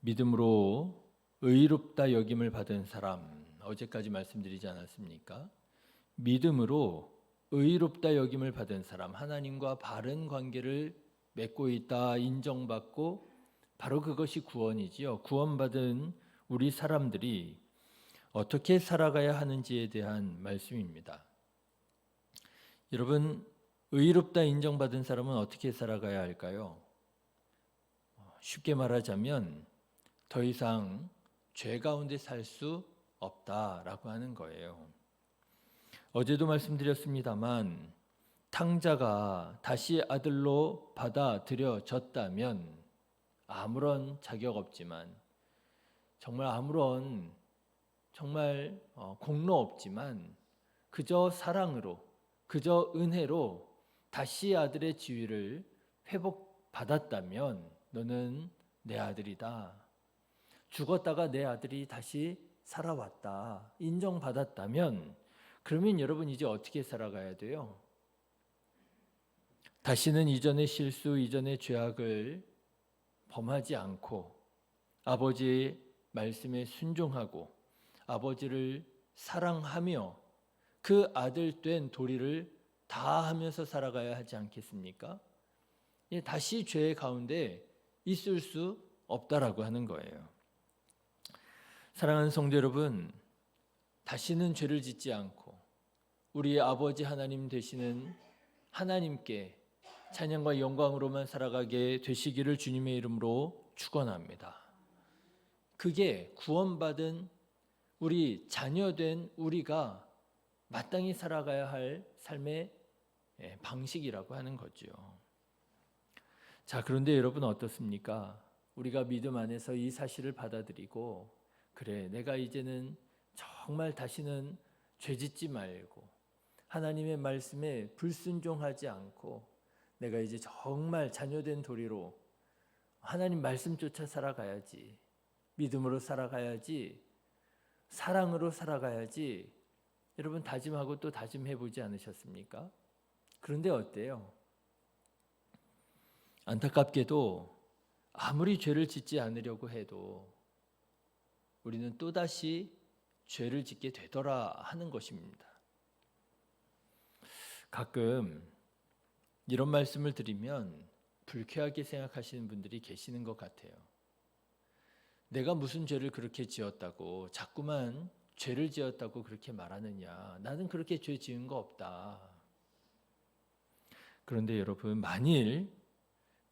믿음으로 의롭다 여김을 받은 사람, 어제까지 말씀드리지 않았습니까? 믿음으로 의롭다 여김을 받은 사람, 하나님과 바른 관계를 맺고 있다 인정받고 바로 그것이 구원이지요. 구원받은 우리 사람들이 어떻게 살아가야 하는지에 대한 말씀입니다. 여러분, 의롭다 인정받은 사람은 어떻게 살아가야 할까요? 쉽게 말하자면 더 이상 죄 가운데 살 수 없다라고 하는 거예요. 어제도 말씀드렸습니다만 탕자가 다시 아들로 받아들여졌다면 아무런 자격 없지만 정말 공로 없지만 그저 사랑으로 그저 은혜로 다시 아들의 지위를 회복받았다면 너는 내 아들이다. 죽었다가 내 아들이 다시 살아왔다. 인정받았다면 그러면 여러분 이제 어떻게 살아가야 돼요? 다시는 이전의 실수, 이전의 죄악을 범하지 않고 아버지의 말씀에 순종하고 아버지를 사랑하며 그 아들 된 도리를 다하면서 살아가야 하지 않겠습니까? 다시 죄 가운데 있을 수 없다라고 하는 거예요. 사랑하는 성도 여러분, 다시는 죄를 짓지 않고 우리의 아버지 하나님 되시는 하나님께 찬양과 영광으로만 살아가게 되시기를 주님의 이름으로 축원합니다. 그게 구원받은 우리 자녀된 우리가 마땅히 살아가야 할 삶의 방식이라고 하는 거죠. 자, 그런데 여러분 어떻습니까? 우리가 믿음 안에서 이 사실을 받아들이고 그래, 내가 이제는 정말 다시는 죄짓지 말고 하나님의 말씀에 불순종하지 않고 내가 이제 정말 자녀된 도리로 하나님 말씀 쫓아 살아가야지, 믿음으로 살아가야지, 사랑으로 살아가야지, 여러분 다짐하고 또 다짐해보지 않으셨습니까? 그런데 어때요? 안타깝게도 아무리 죄를 짓지 않으려고 해도 우리는 또다시 죄를 짓게 되더라 하는 것입니다. 가끔 이런 말씀을 드리면 불쾌하게 생각하시는 분들이 계시는 것 같아요. 내가 무슨 죄를 그렇게 지었다고 자꾸만 죄를 지었다고 그렇게 말하느냐. 나는 그렇게 죄 지은 거 없다. 그런데 여러분, 만일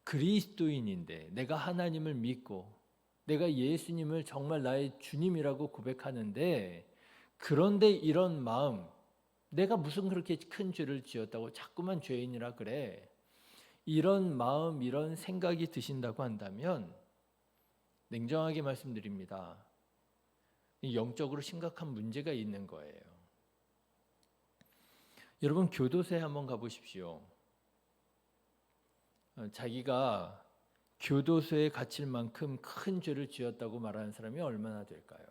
그리스도인인데 내가 하나님을 믿고 내가 예수님을 정말 나의 주님이라고 고백하는데 그런데 이런 마음, 내가 무슨 그렇게 큰 죄를 지었다고 자꾸만 죄인이라 그래. 이런 마음, 이런 생각이 드신다고 한다면 냉정하게 말씀드립니다. 영적으로 심각한 문제가 있는 거예요. 여러분 교도소에 한번 가보십시오. 자기가 교도소에 갇힐 만큼 큰 죄를 지었다고 말하는 사람이 얼마나 될까요?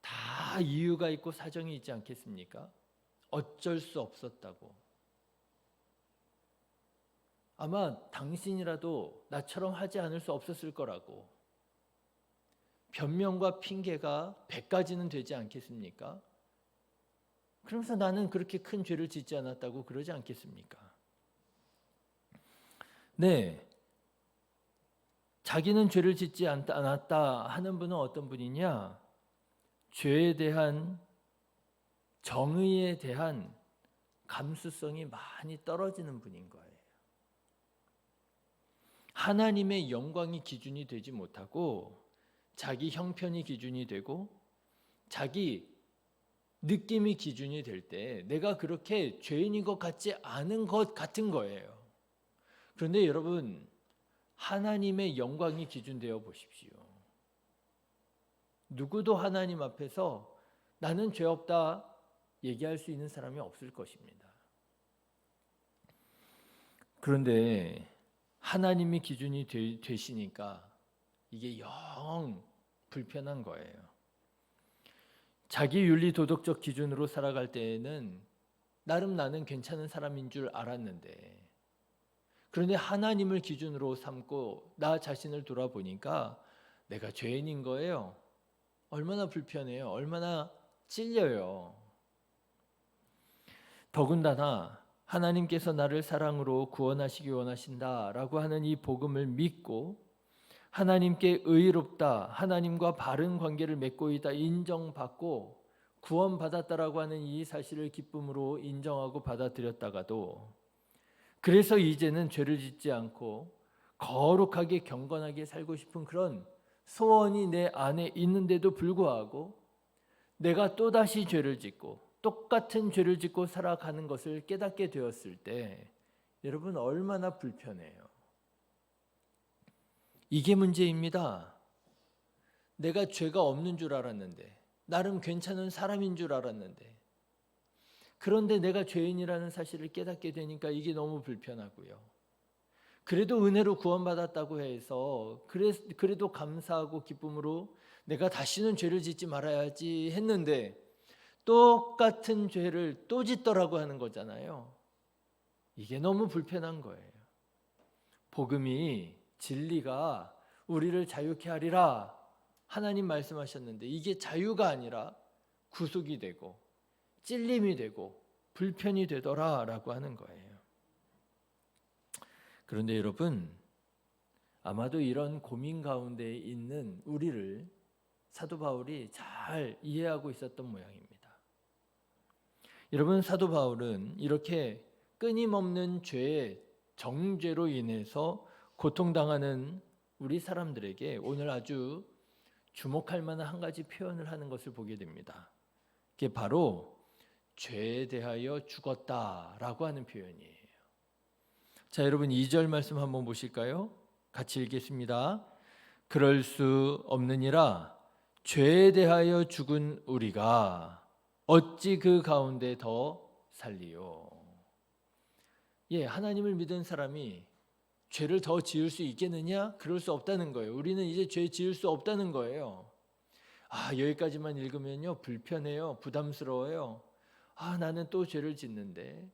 다 이유가 있고 사정이 있지 않겠습니까? 어쩔 수 없었다고. 아마 당신이라도 나처럼 하지 않을 수 없었을 거라고. 변명과 핑계가 100가지는 되지 않겠습니까? 그러면서 나는 그렇게 큰 죄를 짓지 않았다고 그러지 않겠습니까? 네, 자기는 죄를 짓지 않았다 하는 분은 어떤 분이냐? 죄에 대한 정의에 대한 감수성이 많이 떨어지는 분인 거예요. 하나님의 영광이 기준이 되지 못하고 자기 형편이 기준이 되고 자기 느낌이 기준이 될 때 내가 그렇게 죄인인 것 같지 않은 것 같은 거예요. 그런데 여러분, 하나님의 영광이 기준되어 보십시오. 누구도 하나님 앞에서 나는 죄 없다 얘기할 수 있는 사람이 없을 것입니다. 그런데 하나님이 기준이 되시니까 이게 영 불편한 거예요. 자기 윤리 도덕적 기준으로 살아갈 때에는 나름 나는 괜찮은 사람인 줄 알았는데 그런데 하나님을 기준으로 삼고 나 자신을 돌아보니까 내가 죄인인 거예요. 얼마나 불편해요. 얼마나 찔려요. 더군다나 하나님께서 나를 사랑으로 구원하시기 원하신다라고 하는 이 복음을 믿고 하나님께 의롭다, 하나님과 바른 관계를 맺고 있다 인정받고 구원받았다라고 하는 이 사실을 기쁨으로 인정하고 받아들였다가도 그래서 이제는 죄를 짓지 않고 거룩하게 경건하게 살고 싶은 그런 소원이 내 안에 있는데도 불구하고 내가 또다시 죄를 짓고 똑같은 죄를 짓고 살아가는 것을 깨닫게 되었을 때 여러분 얼마나 불편해요. 이게 문제입니다. 내가 죄가 없는 줄 알았는데 나름 괜찮은 사람인 줄 알았는데 그런데 내가 죄인이라는 사실을 깨닫게 되니까 이게 너무 불편하고요. 그래도 은혜로 구원받았다고 해서 그래도 감사하고 기쁨으로 내가 다시는 죄를 짓지 말아야지 했는데 똑같은 죄를 또 짓더라고 하는 거잖아요. 이게 너무 불편한 거예요. 복음이 진리가 우리를 자유케 하리라 하나님 말씀하셨는데 이게 자유가 아니라 구속이 되고 찔림이 되고 불편이 되더라라고 하는 거예요. 그런데 여러분 아마도 이런 고민 가운데 있는 우리를 사도 바울이 잘 이해하고 있었던 모양입니다. 여러분 사도 바울은 이렇게 끊임없는 죄의 정죄로 인해서 고통당하는 우리 사람들에게 오늘 아주 주목할 만한 한 가지 표현을 하는 것을 보게 됩니다. 그게 바로 죄에 대하여 죽었다라고 하는 표현이에요. 자, 여러분 2절 말씀 한번 보실까요? 같이 읽겠습니다. 그럴 수 없느니라 죄에 대하여 죽은 우리가 어찌 그 가운데 더 살리요. 예, 하나님을 믿은 사람이 죄를 더 지을 수 있겠느냐? 그럴 수 없다는 거예요. 우리는 이제 죄 지을 수 없다는 거예요. 여기까지만 읽으면요 불편해요. 부담스러워요. 나는 또 죄를 짓는데.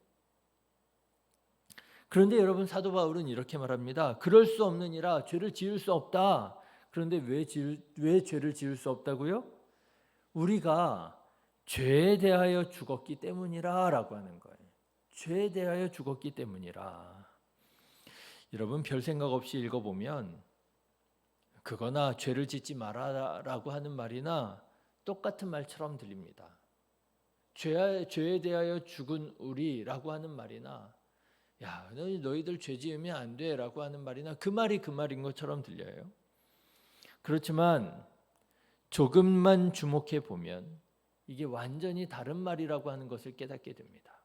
그런데 여러분 사도 바울은 이렇게 말합니다. 그럴 수 없느니라 죄를 지을 수 없다. 그런데 왜 죄를 지을 수 없다고요? 우리가 죄에 대하여 죽었기 때문이라 라고 하는 거예요. 죄에 대하여 죽었기 때문이라. 여러분 별 생각 없이 읽어보면 그거나 죄를 짓지 말아라라고 하는 말이나 똑같은 말처럼 들립니다. 죄에 대하여 죽은 우리라고 하는 말이나 야 너희들 죄 지으면 안 돼라고 하는 말이나 그 말이 그 말인 것처럼 들려요. 그렇지만 조금만 주목해 보면 이게 완전히 다른 말이라고 하는 것을 깨닫게 됩니다.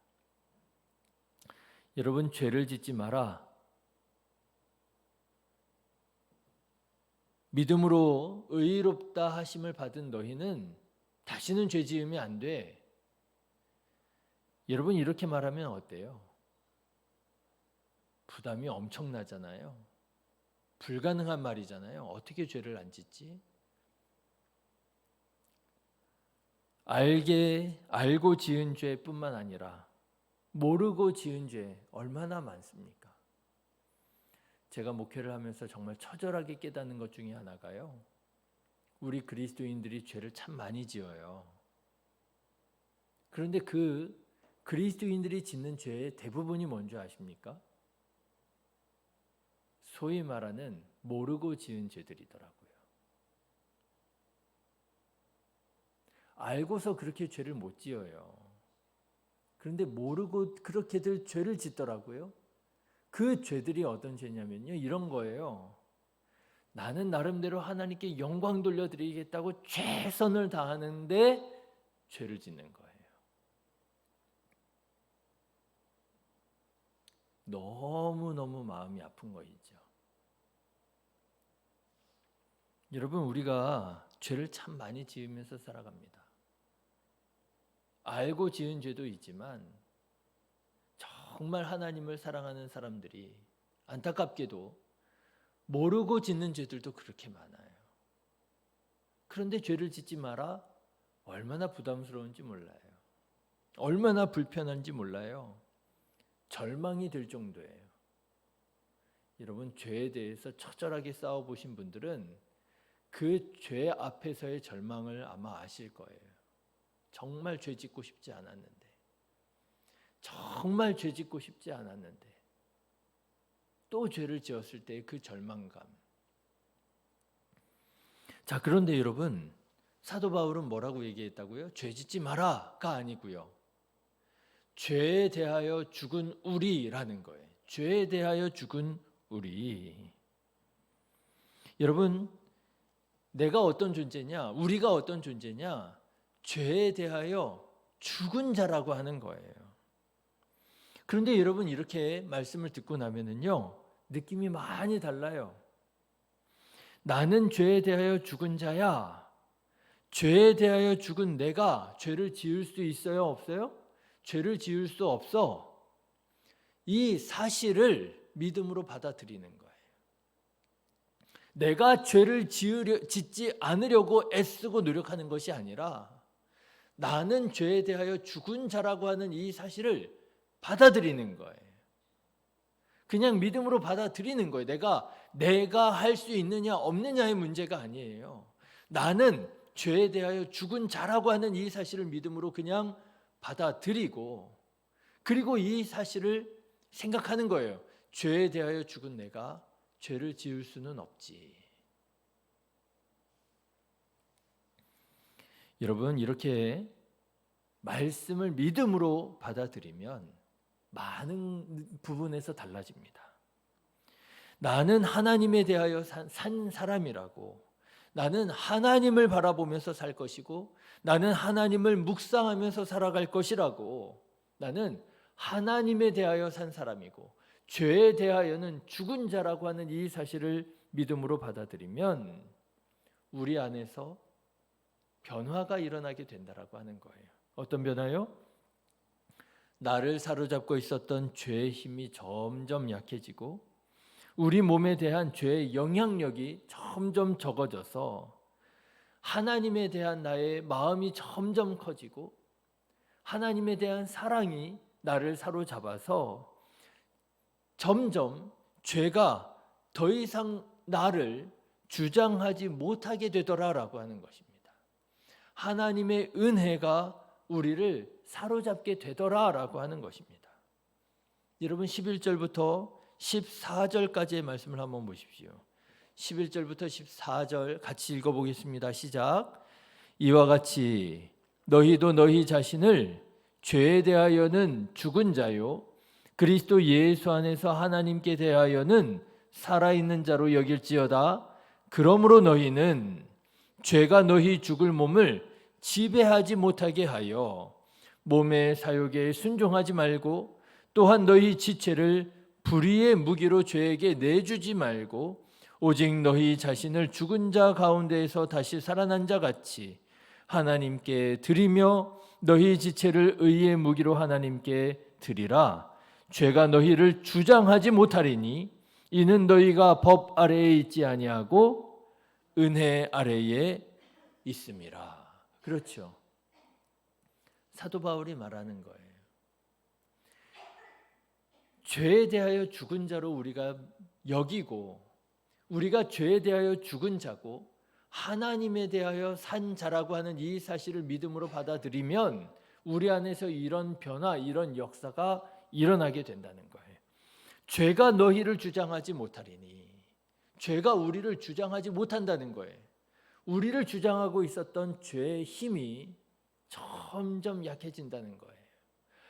여러분 죄를 짓지 마라. 믿음으로 의롭다 하심을 받은 너희는 다시는 죄 지으면 안 돼. 여러분 이렇게 말하면 어때요? 부담이 엄청나잖아요. 불가능한 말이잖아요. 어떻게 죄를 안 짓지? 알고 지은 죄뿐만 아니라 모르고 지은 죄 얼마나 많습니까? 제가 목회를 하면서 정말 처절하게 깨닫는 것 중에 하나가요. 우리 그리스도인들이 죄를 참 많이 지어요. 그런데 그 그리스도인들이 짓는 죄의 대부분이 뭔지 아십니까? 소위 말하는 모르고 지은 죄들이더라고요. 알고서 그렇게 죄를 못 지어요. 그런데 모르고 그렇게들 죄를 짓더라고요. 그 죄들이 어떤 죄냐면요. 이런 거예요. 나는 나름대로 하나님께 영광 돌려드리겠다고 최선을 다하는데 죄를 짓는 거예요. 너무너무 마음이 아픈 거이죠. 여러분 우리가 죄를 참 많이 지으면서 살아갑니다. 알고 지은 죄도 있지만 정말 하나님을 사랑하는 사람들이 안타깝게도 모르고 짓는 죄들도 그렇게 많아요. 그런데 죄를 짓지 마라? 얼마나 부담스러운지 몰라요. 얼마나 불편한지 몰라요. 절망이 될 정도예요. 여러분, 죄에 대해서 처절하게 싸워보신 분들은 그 죄 앞에서의 절망을 아마 아실 거예요. 정말 죄 짓고 싶지 않았는데, 정말 죄 짓고 싶지 않았는데 또 죄를 지었을 때의 그 절망감. 자, 그런데 여러분, 사도 바울은 뭐라고 얘기했다고요? 죄 짓지 마라가 아니고요, 죄에 대하여 죽은 우리라는 거예요. 죄에 대하여 죽은 우리. 여러분, 내가 어떤 존재냐? 우리가 어떤 존재냐? 죄에 대하여 죽은 자라고 하는 거예요. 그런데 여러분, 이렇게 말씀을 듣고 나면은요, 느낌이 많이 달라요. 나는 죄에 대하여 죽은 자야. 죄에 대하여 죽은 내가 죄를 지을 수 있어요? 없어요? 죄를 지을 수 없어. 이 사실을 믿음으로 받아들이는 거예요. 내가 죄를 짓지 않으려고 애쓰고 노력하는 것이 아니라 나는 죄에 대하여 죽은 자라고 하는 이 사실을 받아들이는 거예요. 그냥 믿음으로 받아들이는 거예요. 내가 할 수 있느냐 없느냐의 문제가 아니에요. 나는 죄에 대하여 죽은 자라고 하는 이 사실을 믿음으로 그냥 받아들이고, 그리고 이 사실을 생각하는 거예요. 죄에 대하여 죽은 내가 죄를 지을 수는 없지. 여러분, 이렇게 말씀을 믿음으로 받아들이면 많은 부분에서 달라집니다. 나는 하나님에 대하여 산 사람이라고, 나는 하나님을 바라보면서 살 것이고, 나는 하나님을 묵상하면서 살아갈 것이라고, 나는 하나님에 대하여 산 사람이고 죄에 대하여는 죽은 자라고 하는 이 사실을 믿음으로 받아들이면 우리 안에서 변화가 일어나게 된다라고 하는 거예요. 어떤 변화요? 나를 사로잡고 있었던 죄의 힘이 점점 약해지고 우리 몸에 대한 죄의 영향력이 점점 적어져서 하나님에 대한 나의 마음이 점점 커지고 하나님에 대한 사랑이 나를 사로잡아서 점점 죄가 더 이상 나를 주장하지 못하게 되더라라고 하는 것입니다. 하나님의 은혜가 우리를 사로잡게 되더라라고 하는 것입니다. 여러분, 11절부터 14절까지의 말씀을 한번 보십시오. 11절부터 14절 같이 읽어보겠습니다. 시작. 이와 같이 너희도 너희 자신을 죄에 대하여는 죽은 자요 그리스도 예수 안에서 하나님께 대하여는 살아있는 자로 여길지어다. 그러므로 너희는 죄가 너희 죽을 몸을 지배하지 못하게 하여 몸의 사욕에 순종하지 말고 또한 너희 지체를 불의의 무기로 죄에게 내주지 말고 오직 너희 자신을 죽은 자 가운데에서 다시 살아난 자 같이 하나님께 드리며 너희 지체를 의의 무기로 하나님께 드리라. 죄가 너희를 주장하지 못하리니 이는 너희가 법 아래에 있지 아니하고 은혜 아래에 있음이라. 그렇죠. 사도 바울이 말하는 거예요. 죄에 대하여 죽은 자로 우리가 여기고 우리가 죄에 대하여 죽은 자고 하나님에 대하여 산 자라고 하는 이 사실을 믿음으로 받아들이면 우리 안에서 이런 변화, 이런 역사가 일어나게 된다는 거예요. 죄가 너희를 주장하지 못하리니, 죄가 우리를 주장하지 못한다는 거예요. 우리를 주장하고 있었던 죄의 힘이 점점 약해진다는 거예요.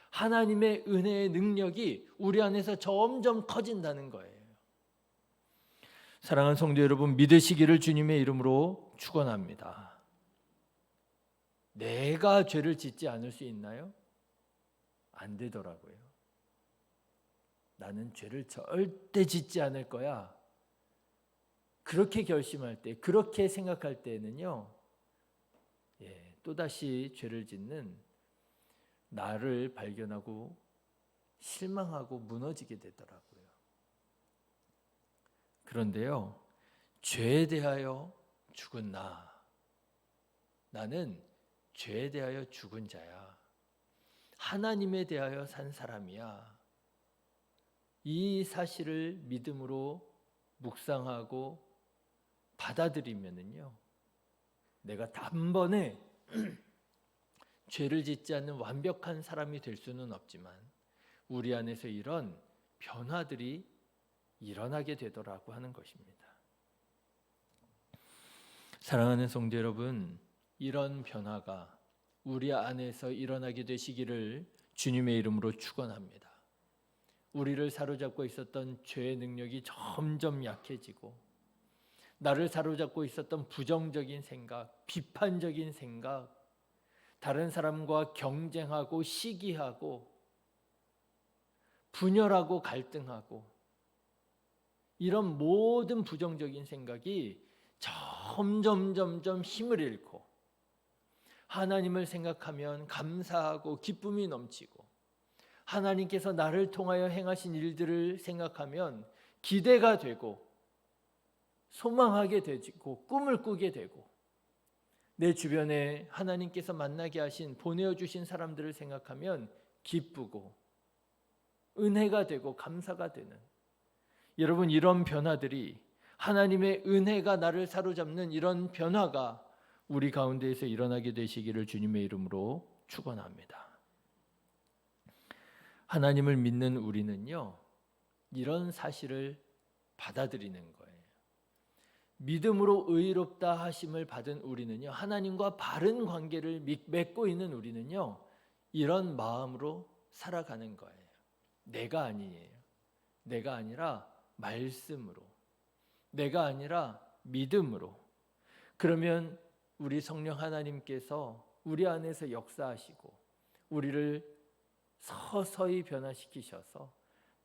하나님의 은혜의 능력이 우리 안에서 점점 커진다는 거예요. 사랑하는 성도 여러분, 믿으시기를 주님의 이름으로 축원합니다. 내가 죄를 짓지 않을 수 있나요? 안 되더라고요. 나는 죄를 절대 짓지 않을 거야. 그렇게 결심할 때, 그렇게 생각할 때는요, 또다시 죄를 짓는 나를 발견하고 실망하고 무너지게 되더라고요. 그런데요, 죄에 대하여 죽은 나는 죄에 대하여 죽은 자야. 하나님에 대하여 산 사람이야. 이 사실을 믿음으로 묵상하고 받아들이면은요, 내가 단번에 죄를 짓지 않는 완벽한 사람이 될 수는 없지만 우리 안에서 이런 변화들이 일어나게 되더라고 하는 것입니다. 사랑하는 성도 여러분, 이런 변화가 우리 안에서 일어나게 되시기를 주님의 이름으로 축원합니다. 우리를 사로잡고 있었던 죄의 능력이 점점 약해지고 나를 사로잡고 있었던 부정적인 생각, 비판적인 생각, 다른 사람과 경쟁하고 시기하고 분열하고 갈등하고 이런 모든 부정적인 생각이 점점 힘을 잃고 하나님을 생각하면 감사하고 기쁨이 넘치고 하나님께서 나를 통하여 행하신 일들을 생각하면 기대가 되고 소망하게 되고 꿈을 꾸게 되고 내 주변에 하나님께서 만나게 하신 보내어주신 사람들을 생각하면 기쁘고 은혜가 되고 감사가 되는, 여러분, 이런 변화들이 하나님의 은혜가 나를 사로잡는 이런 변화가 우리 가운데에서 일어나게 되시기를 주님의 이름으로 축원합니다. 하나님을 믿는 우리는요, 이런 사실을 받아들이는 거예요. 믿음으로 의롭다 하심을 받은 우리는요, 하나님과 바른 관계를 맺고 있는 우리는요, 이런 마음으로 살아가는 거예요. 내가 아니에요. 내가 아니라 말씀으로, 내가 아니라 믿음으로. 그러면 우리 성령 하나님께서 우리 안에서 역사하시고 우리를 서서히 변화시키셔서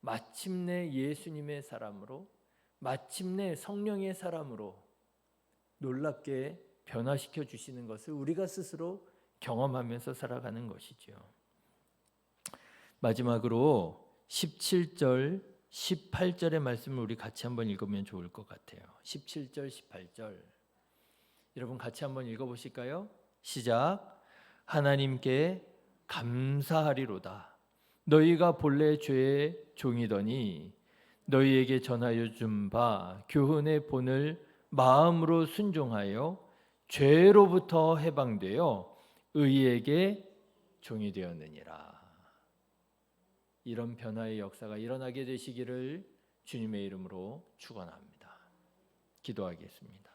마침내 예수님의 사람으로, 마침내 성령의 사람으로 놀랍게 변화시켜 주시는 것을 우리가 스스로 경험하면서 살아가는 것이죠. 마지막으로 17절, 18절의 말씀을 우리 같이 한번 읽으면 좋을 것 같아요. 17절, 18절. 여러분 같이 한번 읽어보실까요? 시작. 하나님께 감사하리로다. 너희가 본래 죄의 종이더니 너희에게 전하여 준 바 교훈의 본을 마음으로 순종하여 죄로부터 해방되어 의에게 종이 되었느니라. 이런 변화의 역사가 일어나게 되시기를 주님의 이름으로 축원합니다. 기도하겠습니다.